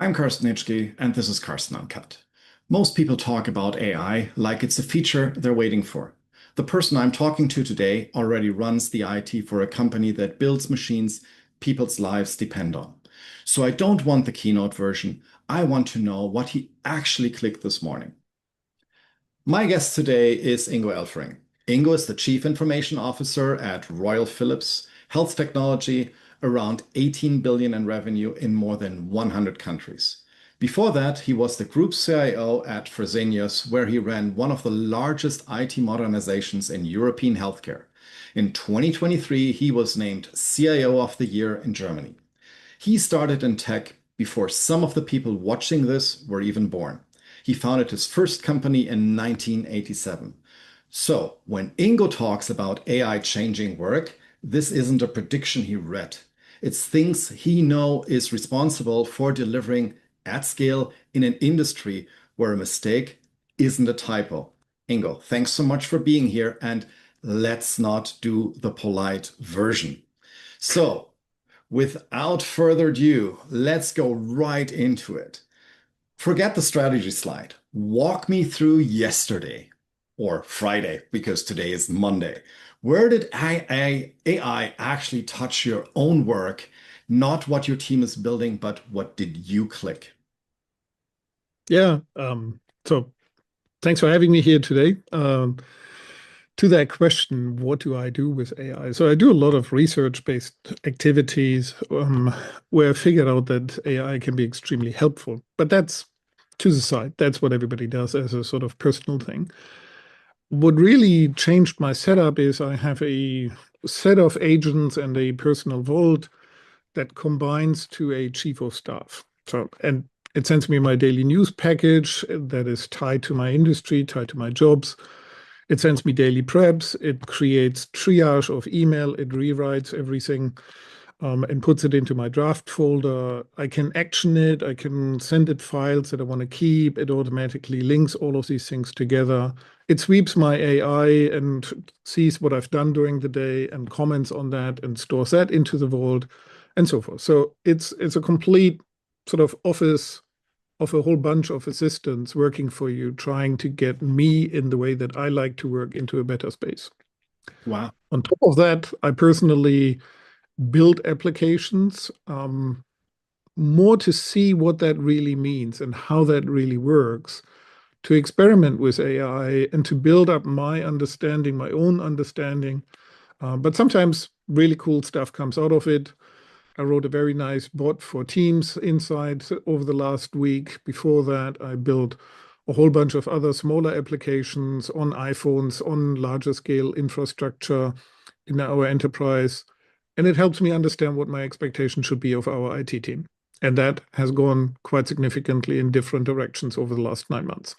I'm Carsten, and this is Carsten Uncut. Most people talk about AI like it's a feature they're waiting for. The person I'm talking to today already runs the IT for a company that builds machines people's lives depend on. So I don't want the keynote version. I want to know what he actually clicked this morning. My guest today is Ingo Elfering. Ingo is the Chief Information Officer at Royal Philips Health Technology, around 18 billion in revenue in more than 100 countries. Before that, he was the Group CIO at Fresenius, where he ran one of the largest IT modernizations in European healthcare. In 2023, he was named CIO of the Year in Germany. He started in tech before some of the people watching this were even born. He founded his first company in 1987. So when Ingo talks about AI changing work, this isn't a prediction he read. It's things he knows is responsible for delivering at scale in an industry where a mistake isn't a typo. Ingo, thanks so much for being here, and let's not do the polite version. So without further ado, let's go right into it. Forget the strategy slide. Walk me through yesterday or Friday, because today is Monday. Where did AI actually touch your own work? Not what your team is building, but what did you click? Yeah, so thanks for having me here today. To that question, what do I do with AI? So I do a lot of research-based activities where I figured out that AI can be extremely helpful, but that's to the side. That's what everybody does as a sort of personal thing. What really changed my setup is I have a set of agents and a personal vault that combines to a chief of staff. And it sends me my daily news package that is tied to my industry, tied to my jobs. It sends me daily preps. It creates triage of email. It rewrites everything and puts it into my draft folder. I can action it. I can send it files that I want to keep. It automatically links all of these things together. It sweeps my AI and sees what I've done during the day and comments on that and stores that into the vault and so forth. So it's a complete sort of office of a whole bunch of assistants working for you, trying to get me in the way that I like to work into a better space. Wow. On top of that, I personally build applications more to see what that really means and how that really works, to experiment with AI and to build up my understanding, my own understanding. But sometimes really cool stuff comes out of it. I wrote a very nice bot for Teams inside over the last week. Before that, I built a whole bunch of other smaller applications on iPhones, on larger scale infrastructure in our enterprise. And it helps me understand what my expectation should be of our IT team. And that has gone quite significantly in different directions over the last 9 months.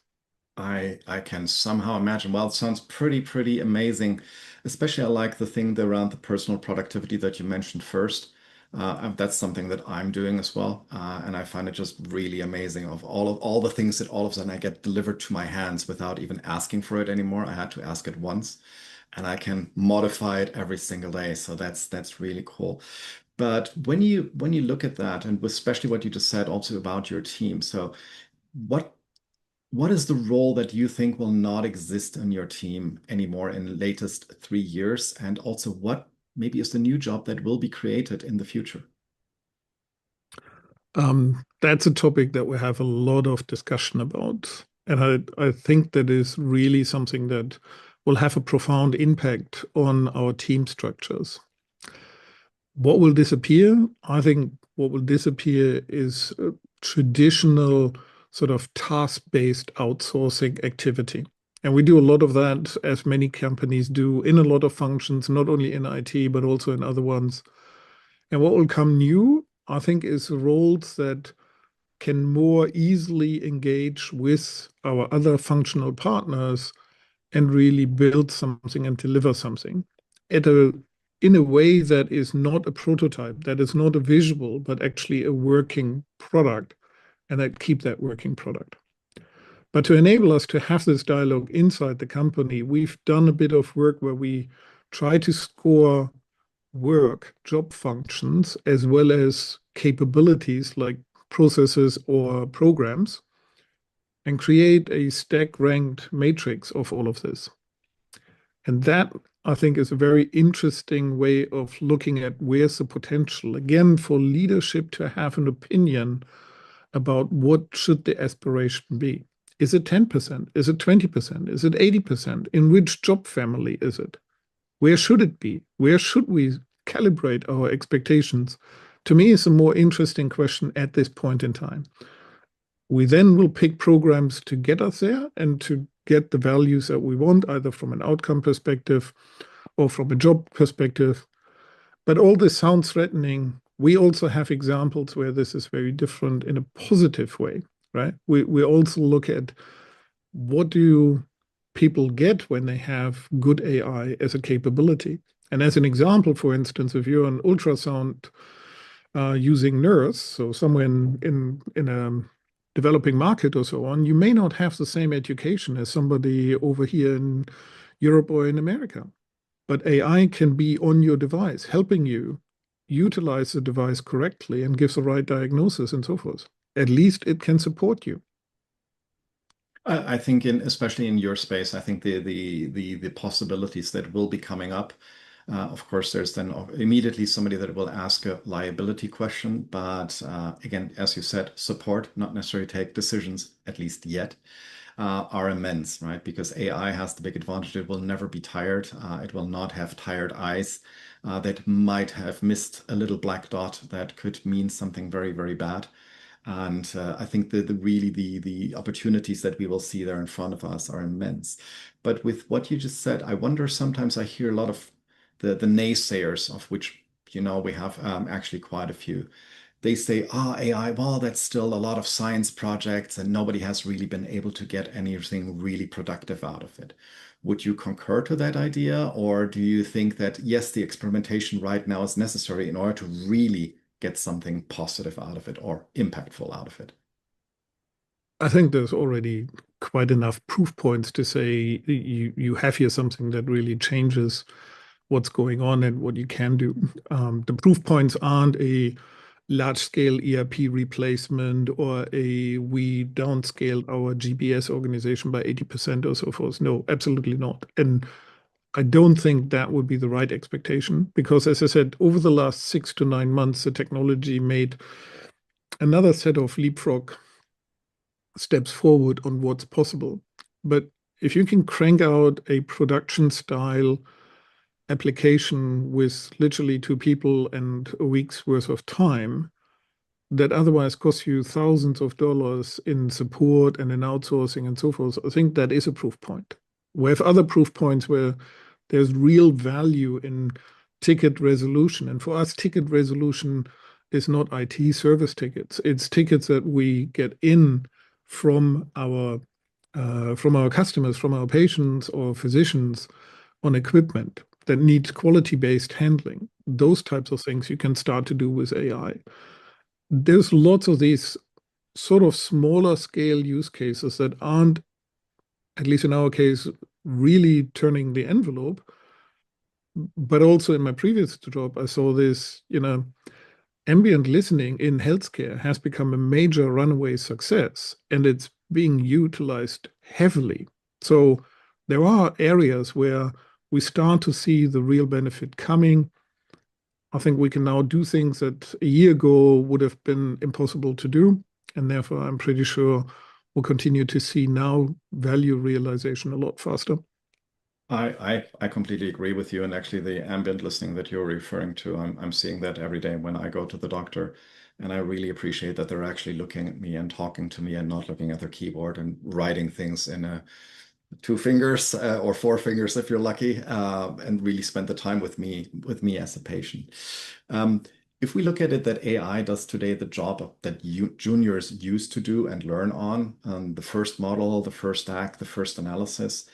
I can somehow imagine. Well, it sounds pretty amazing. Especially I like the thing around the personal productivity that you mentioned first. That's something that I'm doing as well. And I find it just really amazing of all the things that all of a sudden I get delivered to my hands without even asking for it anymore. I had to ask it once, and I can modify it every single day. So that's really cool. But when you look at that, and especially what you just said also about your team, so what what is the role that you think will not exist in your team anymore in the latest 3 years? And also, what maybe is the new job that will be created in the future? That's a topic that we have a lot of discussion about. And I think that is really something that will have a profound impact on our team structures. What will disappear? I think what will disappear is a traditional sort of task-based outsourcing activity. And we do a lot of that, as many companies do, in a lot of functions, not only in IT, but also in other ones. And what will come new, I think, is roles that can more easily engage with our other functional partners and really build something and deliver something at a in a way that is not a prototype, that is not a visual, but actually a working product, and that keep that working product. But to enable us to have this dialogue inside the company, we've done a bit of work where we try to score work, job functions, as well as capabilities like processes or programs and create a stack-ranked matrix of all of this. And that, I think, is a very interesting way of looking at where's the potential, again, for leadership to have an opinion about what should the aspiration be. Is it 10%? Is it 20%? Is it 80%? In which job family is it? Where should it be? Where should we calibrate our expectations? To me, it's a more interesting question at this point in time. We then will pick programs to get us there and to get the values that we want, either from an outcome perspective or from a job perspective. But all this sounds threatening. We also have examples where this is very different in a positive way, right? We also look at what do people get when they have good AI as a capability. And as an example, for instance, if you're an ultrasound using nurse, so somewhere in a developing market or so on, you may not have the same education as somebody over here in Europe or in America. But AI can be on your device, helping you utilize the device correctly and give the right diagnosis and so forth. At least it can support you. I think especially in your space, I think the possibilities that will be coming up. Of course, there's then immediately somebody that will ask a liability question, but again, as you said, support, not necessarily take decisions, at least yet, are immense, right? Because AI has the big advantage; it will never be tired. It will not have tired eyes that might have missed a little black dot that could mean something very, very bad. And I think the opportunities that we will see there in front of us are immense. But with what you just said, I wonder, sometimes I hear a lot of the naysayers, of which, we have actually quite a few. They say, AI, well, that's still a lot of science projects and nobody has really been able to get anything really productive out of it. Would you concur to that idea? Or do you think that, yes, the experimentation right now is necessary in order to really get something positive out of it or impactful out of it? I think there's already quite enough proof points to say you have here something that really changes what's going on and what you can do. The proof points aren't a large-scale ERP replacement or we downscaled our GPS organization by 80% or so forth. No, absolutely not. And I don't think that would be the right expectation because, as I said, over the last 6 to 9 months, the technology made another set of leapfrog steps forward on what's possible. But if you can crank out a production style application with literally 2 people and a week's worth of time that otherwise costs you thousands of dollars in support and in outsourcing and so forth, I think that is a proof point. We have other proof points where there's real value in ticket resolution. And for us, ticket resolution is not IT service tickets. It's tickets that we get in from our customers, from our patients or physicians on equipment that needs quality-based handling. Those types of things you can start to do with AI. There's lots of these sort of smaller scale use cases that aren't, at least in our case, really turning the envelope. But also in my previous job, I saw this, ambient listening in healthcare has become a major runaway success, and it's being utilized heavily. So there are areas where we start to see the real benefit coming. I think we can now do things that a year ago would have been impossible to do. And therefore, I'm pretty sure we'll continue to see now value realization a lot faster. I completely agree with you. And actually, the ambient listening that you're referring to, I'm seeing that every day when I go to the doctor. And I really appreciate that they're actually looking at me and talking to me and not looking at their keyboard and writing things in 2 fingers or 4 fingers if you're lucky, and really spend the time with me as a patient. If we look at it that AI does today the job that juniors used to do and learn on, the first model, the first act, the first analysis,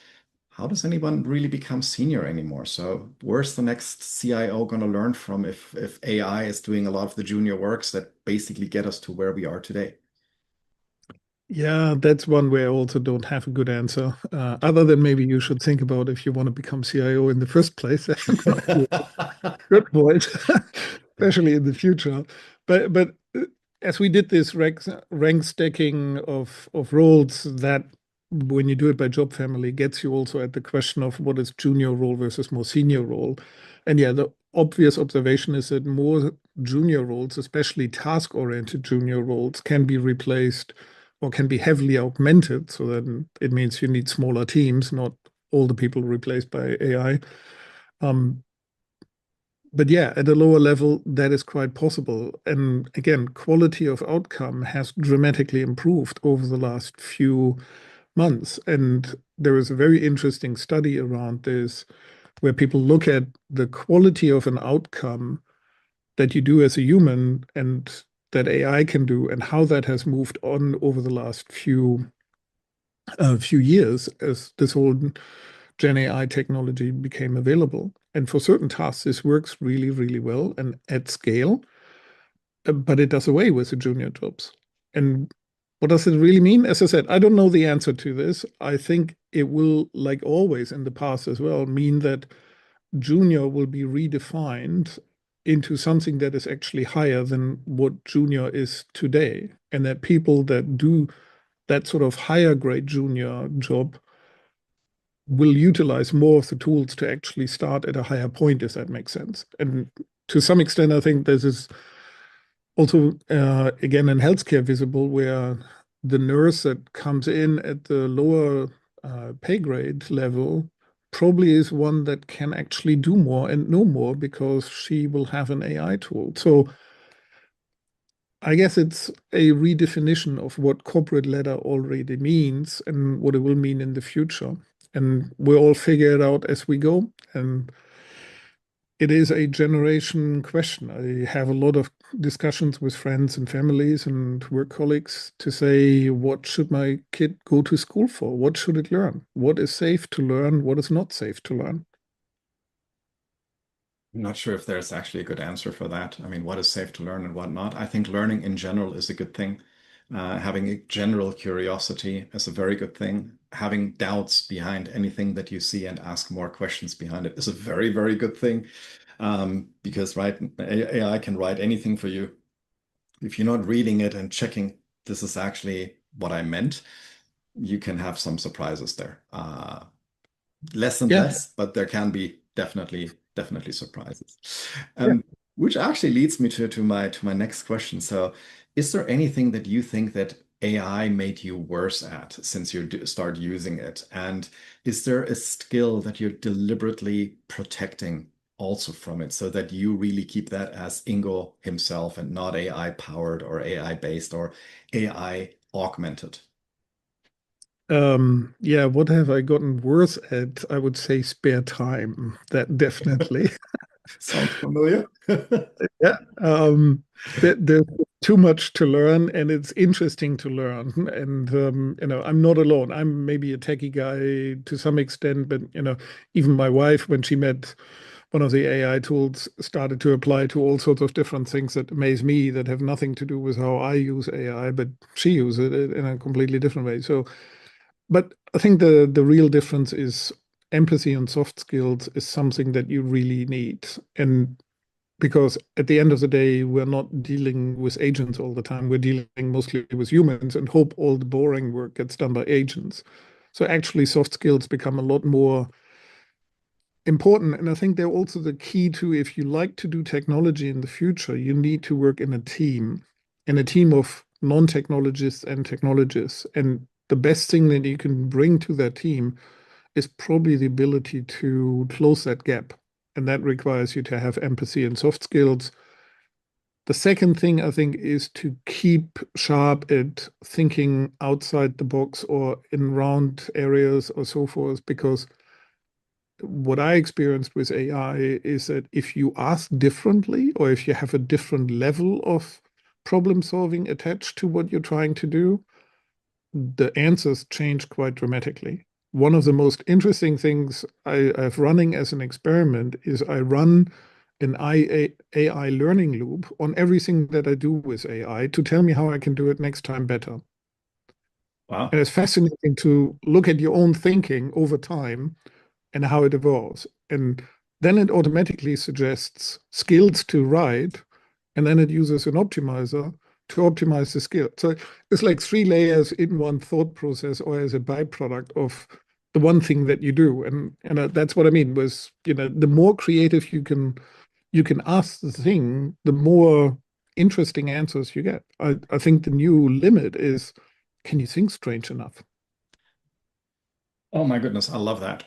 how does anyone really become senior anymore? So where's the next CIO going to learn from if AI is doing a lot of the junior works that basically get us to where we are today? Yeah, that's one where I also don't have a good answer, other than maybe you should think about if you want to become CIO in the first place. Good point, especially in the future. But as we did this rank stacking of roles, that when you do it by job family, gets you also at the question of what is junior role versus more senior role. And yeah, the obvious observation is that more junior roles, especially task-oriented junior roles, can be replaced or can be heavily augmented. So then it means you need smaller teams, not all the people replaced by AI. But yeah, at a lower level, that is quite possible. And again, quality of outcome has dramatically improved over the last few months. And there is a very interesting study around this where people look at the quality of an outcome that you do as a human and that AI can do, and how that has moved on over the last few years as this whole Gen AI technology became available. And for certain tasks, this works really, really well and at scale, but it does away with the junior jobs. And what does it really mean? As I said, I don't know the answer to this. I think it will, like always in the past as well, mean that junior will be redefined into something that is actually higher than what junior is today. And that people that do that sort of higher grade junior job will utilize more of the tools to actually start at a higher point, if that makes sense. And to some extent, I think this is also, again, in healthcare visible, where the nurse that comes in at the lower pay grade level probably is one that can actually do more and know more because she will have an AI tool. So I guess it's a redefinition of what corporate ladder already means and what it will mean in the future. And we'll all figure it out as we go. And it is a generation question. I have a lot of discussions with friends and families and work colleagues to say, what should my kid go to school for? What should it learn? What is safe to learn? What is not safe to learn? I'm not sure if there's actually a good answer for that. I mean, what is safe to learn and what not? I think learning in general is a good thing. Having a general curiosity is a very good thing. Having doubts behind anything that you see and ask more questions behind it is a very, very good thing. Because, right, AI can write anything for you. If you're not reading it and checking, this is actually what I meant, you can have some surprises there. Less and Yeah, less, but there can be definitely surprises. yeah. Which actually leads me to my next question. So, is there anything that you think that AI made you worse at since you start using it? And is there a skill that you're deliberately protecting also from it so that you really keep that as Ingo himself and not AI powered or AI based or AI augmented? Yeah, what have I gotten worse at? I would say spare time. That definitely. Sounds familiar. Yeah. There's too much to learn, and it's interesting to learn. And I'm not alone. I'm maybe a techie guy to some extent, but even my wife, when she met one of the AI tools, started to apply to all sorts of different things that amaze me that have nothing to do with how I use AI, but she uses it in a completely different way. So, but I think the real difference is empathy and soft skills is something that you really need. And because at the end of the day, we're not dealing with agents all the time. We're dealing mostly with humans and hope all the boring work gets done by agents. So actually, soft skills become a lot more important. And I think they're also the key to if you like to do technology in the future, you need to work in a team of non-technologists and technologists. And the best thing that you can bring to that team is probably the ability to close that gap. And that requires you to have empathy and soft skills. The second thing I think is to keep sharp at thinking outside the box or in round areas or so forth, because what I experienced with AI is that if you ask differently or if you have a different level of problem solving attached to what you're trying to do, the answers change quite dramatically. One of the most interesting things I have running as an experiment is I run an AI learning loop on everything that I do with AI to tell me how I can do it next time better. And Wow. it's fascinating to look at your own thinking over time and how it evolves. And then it automatically suggests skills to write, and then it uses an optimizer to optimize the skill. So it's like 3 layers in one thought process or as a byproduct of the one thing that you do. And that's what I mean was, the more creative you can ask the thing, the more interesting answers you get. I think the new limit is, can you think strange enough? Oh my goodness, I love that.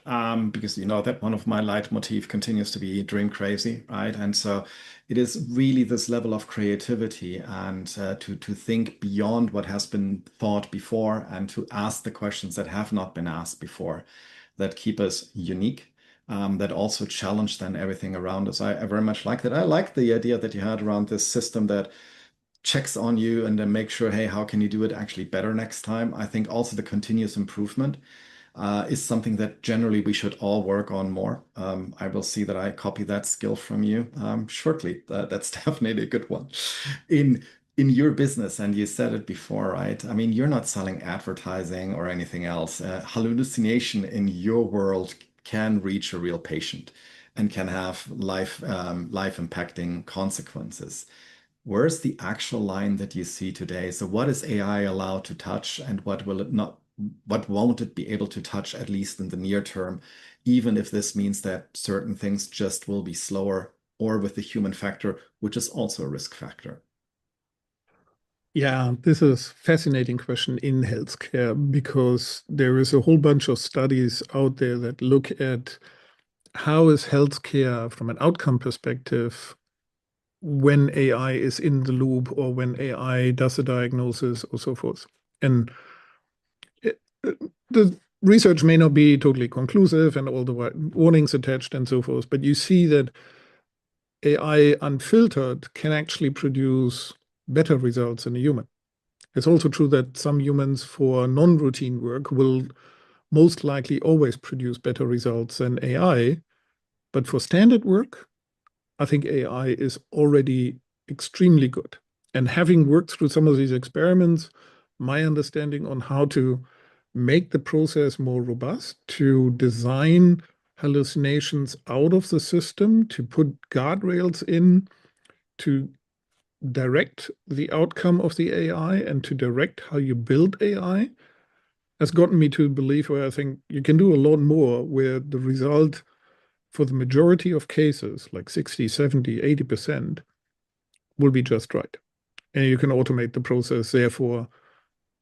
Because you know that one of my leitmotif continues to be dream crazy, right? And so it is really this level of creativity and to think beyond what has been thought before and to ask the questions that have not been asked before that keep us unique. That also challenge then everything around us. I very much like that. I like the idea that you had around this system that checks on you and then make sure, hey, how can you do it actually better next time? I think also the continuous improvement is something that generally we should all work on more. I will see that I copy that skill from you shortly. That's definitely a good one. In in your business, and you said it before, right? I mean, you're not selling advertising or anything else. Hallucination in your world can reach a real patient and can have life impacting consequences. Where's the actual line that you see today? So what is AI allowed to touch and what will it not, what won't it be able to touch, at least in the near term, even if this means that certain things just will be slower or with the human factor, which is also a risk factor? Yeah, this is fascinating question in healthcare because there is a whole bunch of studies out there that look at how is healthcare from an outcome perspective when AI is in the loop or when AI does a diagnosis or so forth. And it, the research may not be totally conclusive and all the warnings attached and so forth, but you see that AI unfiltered can actually produce better results than a human. It's also true that some humans for non-routine work will most likely always produce better results than AI. But for standard work, I think AI is already extremely good. And having worked through some of these experiments, my understanding on how to make the process more robust, to design hallucinations out of the system, to put guardrails in, to direct the outcome of the AI and to direct how you build AI has gotten me to believe where I think you can do a lot more where the result for the majority of cases, like 60, 70, 80%, will be just right. And you can automate the process, therefore,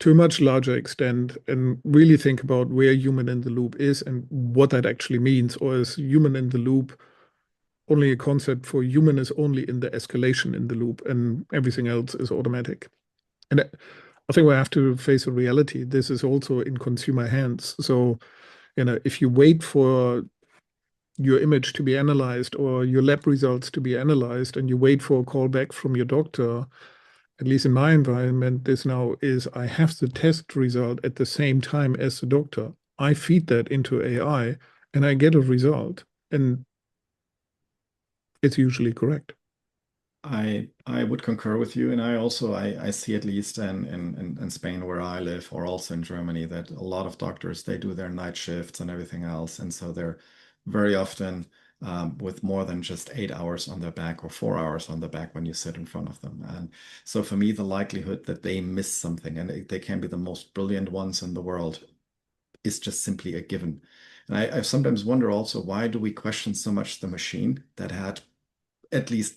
to a much larger extent and really think about where human in the loop is and what that actually means. Or is human in the loop only a concept for human is only in the escalation in the loop and everything else is automatic? And I think we have to face a reality. This is also in consumer hands. So, if you wait for your image to be analyzed or your lab results to be analyzed and you wait for a call back from your doctor, at least in my environment, this now is I have the test result at the same time as the doctor. I feed that into AI and I get a result, and it's usually correct. I would concur with you, and I see at least in Spain where I live, or also in Germany, that a lot of doctors they do their night shifts and everything else, and so they're very often with more than just 8 hours on their back or 4 hours on their back when you sit in front of them. And so for me, the likelihood that they miss something and they can be the most brilliant ones in the world is just simply a given. And I sometimes wonder also why do we question so much the machine that had at least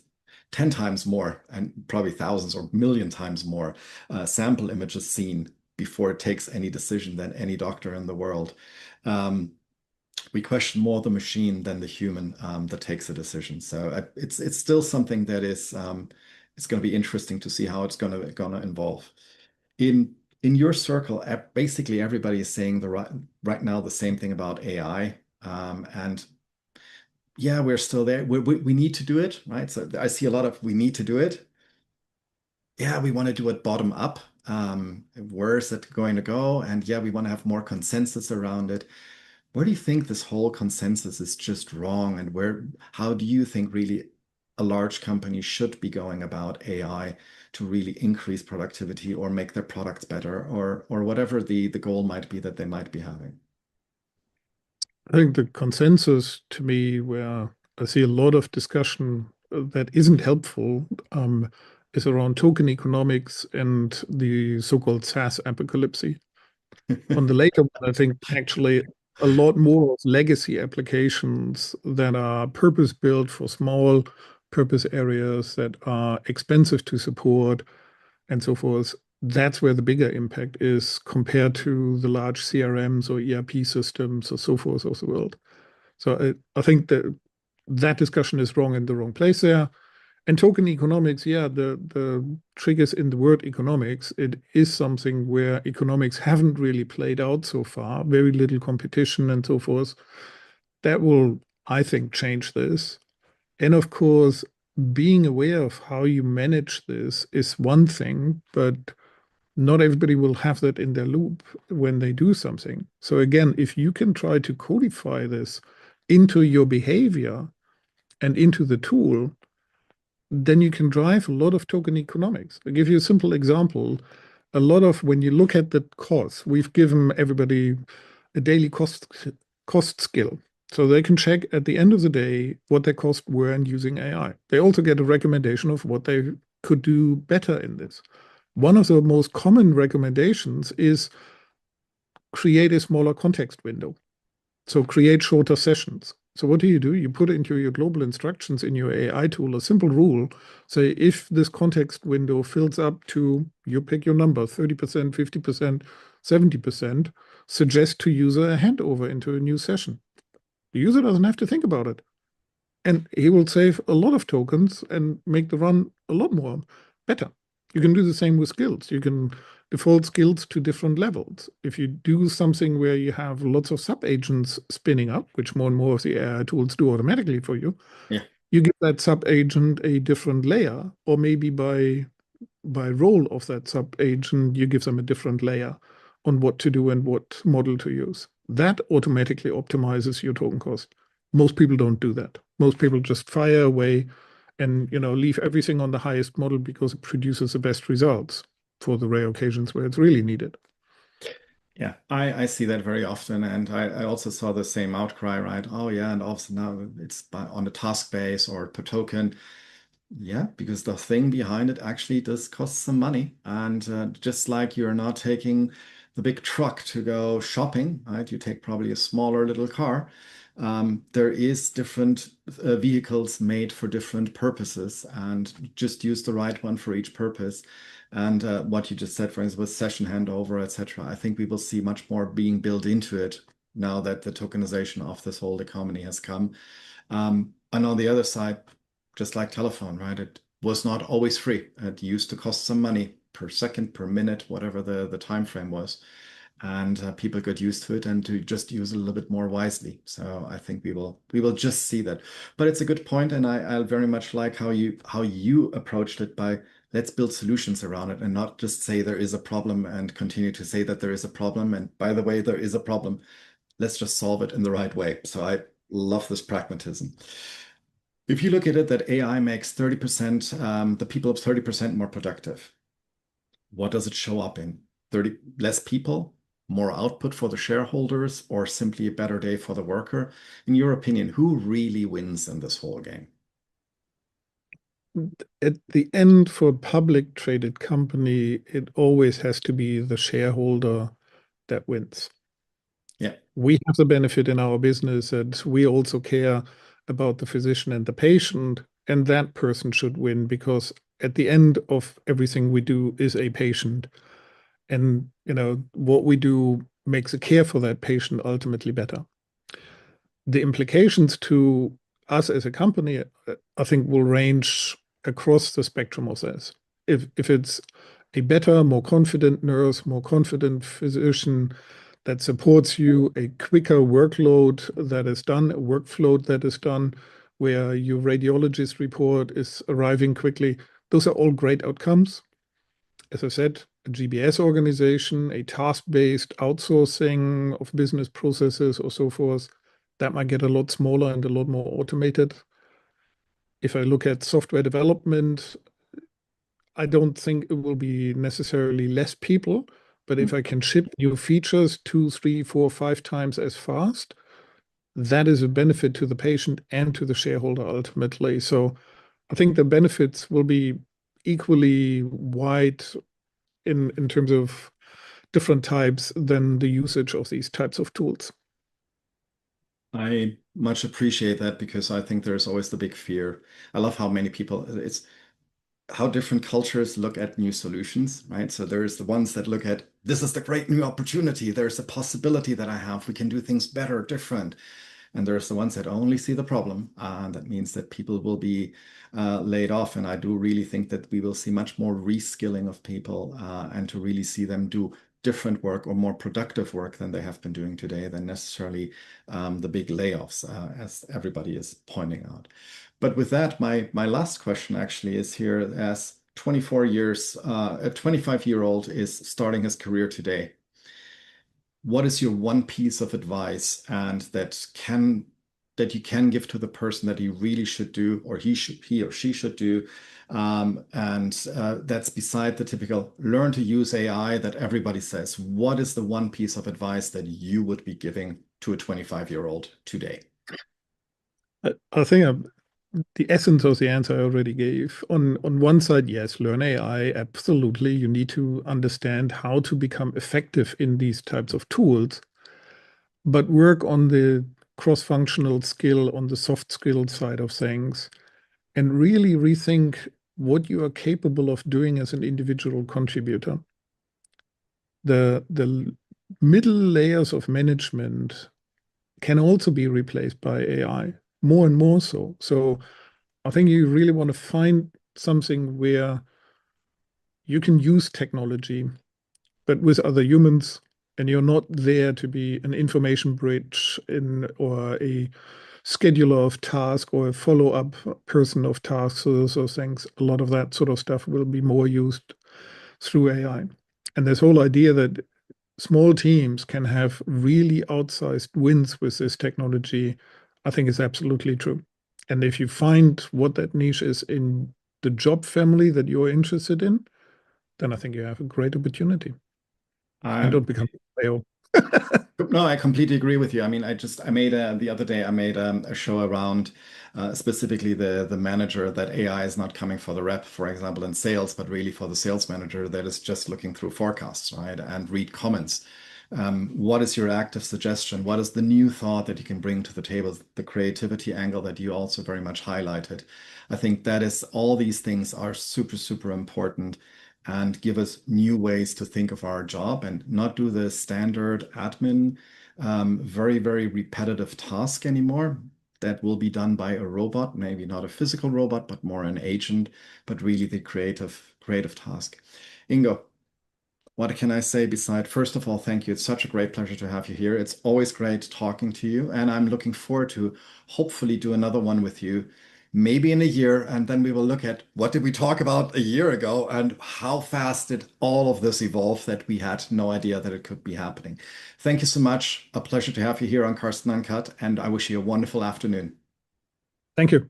10 times more and probably thousands or million times more sample images seen before it takes any decision than any doctor in the world. Um, we question more the machine than the human that takes a decision. So it's still something that is it's going to be interesting to see how it's going to evolve. In your circle, basically everybody is saying the right now the same thing about AI. And yeah, we're still there. We need to do it, right? So I see a lot of we need to do it. Yeah, we want to do it bottom up. Where is it going to go? And yeah, we want to have more consensus around it. Where do you think this whole consensus is just wrong? And how do you think really a large company should be going about AI to really increase productivity or make their products better or whatever the goal might be that they might be having? I think the consensus to me, where I see a lot of discussion that isn't helpful, is around token economics and the so-called SaaS apocalypse. On the later one, I think actually a lot more of legacy applications that are purpose-built for small purpose areas that are expensive to support and so forth. That's where the bigger impact is compared to the large CRMs or ERP systems or so forth of the world. So I think that that discussion is wrong in the wrong place there. And token economics, yeah, the triggers in the word economics, it is something where economics haven't really played out so far, very little competition and so forth. That will, I think, change this. And of course, being aware of how you manage this is one thing, but not everybody will have that in their loop when they do something. So again, if you can try to codify this into your behavior and into the tool, then you can drive a lot of token economics. I'll give you a simple example. A lot of when you look at the costs, we've given everybody a daily cost skill. So they can check at the end of the day what their costs were in using AI. They also get a recommendation of what they could do better in this. One of the most common recommendations is create a smaller context window. So create shorter sessions. So what do? You put into your global instructions in your AI tool a simple rule. Say if this context window fills up to, you pick your number, 30%, 50%, 70%, suggest to user a handover into a new session. The user doesn't have to think about it. And he will save a lot of tokens and make the run a lot more better. You can do the same with skills. You can default skills to different levels. If you do something where you have lots of sub-agents spinning up, which more and more of the AI tools do automatically for you, Yeah. you give that sub-agent a different layer, or maybe by role of that sub-agent, you give them a different layer on what to do and what model to use. That automatically optimizes your token cost. Most people don't do that. Most people just fire away and leave everything on the highest model because it produces the best results for the rare occasions where it's really needed. Yeah, I see that very often. And I also saw the same outcry, right? Oh, yeah. And also now it's on the task base or per token. Yeah, because the thing behind it actually does cost some money. And just like you're not taking the big truck to go shopping, right? You take probably a smaller little car. There is different vehicles made for different purposes, and just use the right one for each purpose. And what you just said, for instance, with session handover, etc., I think we will see much more being built into it now that the tokenization of this whole economy has come. And on the other side, just like telephone, right? It was not always free. It used to cost some money per second, per minute, whatever the time frame was. And people got used to it and to just use it a little bit more wisely. So I think we will just see that. But it's a good point, and I very much like how you approached it by let's build solutions around it and not just say there is a problem and continue to say that there is a problem. And by the way, there is a problem. Let's just solve it in the right way. So I love this pragmatism. If you look at it, that AI makes 30%, the people of 30% more productive. What does it show up in? 30 less people, more output for the shareholders, or simply a better day for the worker? In your opinion, who really wins in this whole game? At the end, for a public traded company, it always has to be the shareholder that wins. Yeah. We have the benefit in our business that we also care about the physician and the patient, and that person should win because at the end of everything we do is a patient. And what we do makes the care for that patient ultimately better. The implications to us as a company, I think, will range across the spectrum of this. If it's a better, more confident nurse, more confident physician that supports you, a quicker workload that is done, a workflow that is done, where your radiologist report is arriving quickly, those are all great outcomes. As I said, a GBS organization, a task-based outsourcing of business processes or so forth, that might get a lot smaller and a lot more automated. If I look at software development, I don't think it will be necessarily less people, but if I can ship new features 2, 3, 4, 5 times as fast, that is a benefit to the patient and to the shareholder ultimately. So I think the benefits will be equally wide in terms of different types than the usage of these types of tools. I much appreciate that because I think there's always the big fear. I love how many people, it's how different cultures look at new solutions, right? So there's the ones that look at this is the great new opportunity. There's a possibility that I have. We can do things better, different. And there's the ones that only see the problem. That means that people will be laid off. And I do really think that we will see much more reskilling of people and to really see them do different work or more productive work than they have been doing today than necessarily the big layoffs, as everybody is pointing out. But with that, my last question actually is here as 24 years, a 25-year-old is starting his career today. What is your one piece of advice and that you can give to the person that he really should do or he or she should do that's beside the typical learn to use AI that everybody says. What is the one piece of advice that you would be giving to a 25-year-old today? I think the essence of the answer I already gave. On one side, yes, learn AI, absolutely. You need to understand how to become effective in these types of tools, but work on the cross-functional skill, on the soft skill side of things, and really rethink what you are capable of doing as an individual contributor. The middle layers of management can also be replaced by AI, more and more so. So I think you really want to find something where you can use technology, but with other humans, and you're not there to be an information bridge in or a scheduler of tasks or a follow-up person of tasks. So those are things, a lot of that sort of stuff will be more used through AI. And this whole idea that small teams can have really outsized wins with this technology, I think is absolutely true. And if you find what that niche is in the job family that you're interested in, then I think you have a great opportunity. And I don't become a fail. No, I completely agree with you. I mean, I made the other day, I made a show around specifically the manager that AI is not coming for the rep, for example, in sales, but really for the sales manager that is just looking through forecasts, right? And read comments. What is your active suggestion? What is the new thought that you can bring to the table? The creativity angle that you also very much highlighted. I think that is all these things are super, super important and give us new ways to think of our job and not do the standard admin, very, very repetitive task anymore. That will be done by a robot, maybe not a physical robot, but more an agent, but really the creative task. Ingo, what can I say beside, first of all, thank you. It's such a great pleasure to have you here. It's always great talking to you, and I'm looking forward to hopefully do another one with you, maybe in a year, and then we will look at what did we talk about a year ago and how fast did all of this evolve that we had no idea that it could be happening. Thank you so much. A pleasure to have you here on Carsten Uncut, and I wish you a wonderful afternoon. Thank you.